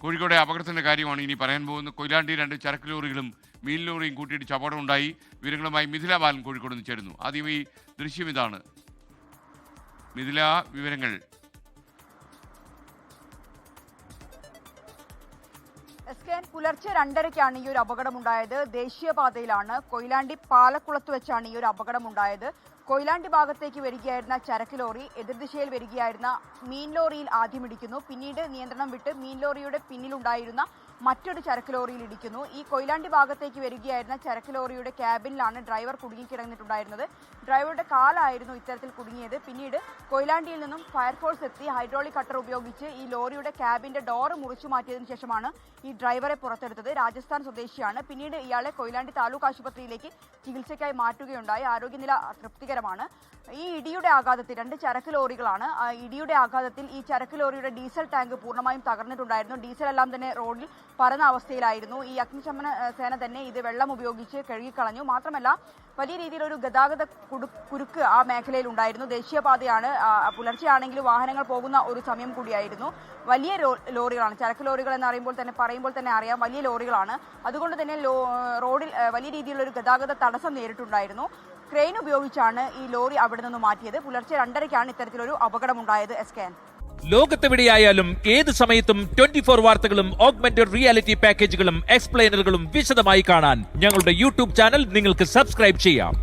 കോഴിക്കോട് അപകടത്തിന്റെ കാര്യമാണ് ഇനി പറയാൻ പോകുന്നത്. കൊയിലാണ്ടി 2 ചരക്ക് ലോറികളും മീൻ ലോറിയും കൂട്ടിയിടിച്ച് അപകടമുണ്ടായി. വിവരങ്ങളുമായി മിഥില ബാലൻ കോഴിക്കോട് നിന്ന് ചേരുന്നു. ആദ്യം ഈ ദൃശ്യം ഇതാണ്. മിഥില, വിവരങ്ങൾ. പുലർച്ചെ 2:30-ക്കാണ് ഈ ഒരു അപകടമുണ്ടായത്. ദേശീയപാതയിലാണ്, കൊയിലാണ്ടി പാലക്കുളത്ത് വെച്ചാണ് ഈ ഒരു അപകടമുണ്ടായത്. കൊയിലാണ്ടി ഭാഗത്തേക്ക് വരികയായിരുന്ന ചരക്ക് ലോറി എതിർദിശയിൽ വരികയായിരുന്ന മീൻ ലോറിയിൽ ആദ്യം ഇടിക്കുന്നു. പിന്നീട് നിയന്ത്രണം വിട്ട് മീൻ ലോറിയുടെ പിന്നിലുണ്ടായിരുന്ന മറ്റൊരു ചരക്ക് ലോറിയിൽ ഇടിക്കുന്നു. ഈ കൊയിലാണ്ടി ഭാഗത്തേക്ക് വരികയായിരുന്ന ചരക്ക് ലോറിയുടെ ക്യാബിനിലാണ് ഡ്രൈവർ കുടുങ്ങിക്കിടന്നിട്ടുണ്ടായിരുന്നത്. ഡ്രൈവറുടെ കാലായിരുന്നു ഇത്തരത്തിൽ കുടുങ്ങിയത്. പിന്നീട് കൊയിലാണ്ടിയിൽ നിന്നും ഫയർഫോഴ്സ് എത്തി ഹൈഡ്രോളിക് കട്ടർ ഉപയോഗിച്ച് ഈ ലോറിയുടെ ക്യാബിന്റെ ഡോറ് മുറിച്ചു മാറ്റിയതിനു ശേഷമാണ് ഈ ഡ്രൈവറെ പുറത്തെടുത്തത്. രാജസ്ഥാൻ സ്വദേശിയാണ്. പിന്നീട് ഇയാളെ കൊയിലാണ്ടി താലൂക്ക് ആശുപത്രിയിലേക്ക് ചികിത്സയ്ക്കായി മാറ്റുകയുണ്ടായി. ആരോഗ്യനില തൃപ്തികരമാണ്. ഈ ഇടിയുടെ ആഘാതത്തിൽ 2 ചരക്ക് ലോറികളാണ്. ഇടിയുടെ ആഘാതത്തിൽ ഈ ചരക്ക് ലോറിയുടെ ഡീസൽ ടാങ്ക് പൂർണ്ണമായും തകർന്നിട്ടുണ്ടായിരുന്നു. ഡീസൽ എല്ലാം തന്നെ റോഡിൽ പരന്ന അവസ്ഥയിലായിരുന്നു. ഈ അഗ്നിശമന സേന തന്നെ ഇത് വെള്ളം ഉപയോഗിച്ച് കഴുകിക്കളഞ്ഞു. മാത്രമല്ല വലിയ രീതിയിലൊരു ഗതാഗത കുരുക്ക് ആ മേഖലയിൽ ഉണ്ടായിരുന്നു. ദേശീയപാതയാണ്, പുലർച്ചെയാണെങ്കിലും വാഹനങ്ങൾ പോകുന്ന ഒരു സമയം കൂടിയായിരുന്നു. വലിയ ലോറികളാണ്, ചരക്ക് ലോറികൾ എന്ന് പറയുമ്പോൾ തന്നെ അറിയാം, വലിയ ലോറികളാണ്. അതുകൊണ്ട് തന്നെ റോഡിൽ വലിയ രീതിയിലുള്ള ഒരു ഗതാഗത തടസ്സം നേരിട്ടുണ്ടായിരുന്നു. ക്രെയിൻ ഉപയോഗിച്ചാണ് ഈ ലോറി അവിടെ നിന്ന് മാറ്റിയത്. പുലർച്ചെ 2:30-ക്കാണ് ഇത്തരത്തിലൊരു അപകടമുണ്ടായത്. എസ്കാൻ ലോകത്തെവിടെയായാലും ഏത് സമയത്തും 24 വാർത്തകളും ഓഗ്മെന്റഡ് റിയാലിറ്റി പാക്കേജുകളും എക്സ്പ്ലെയിനറുകളും വിശദമായി കാണാൻ ഞങ്ങളുടെ യൂട്യൂബ് ചാനൽ നിങ്ങൾക്ക് സബ്സ്ക്രൈബ് ചെയ്യാം.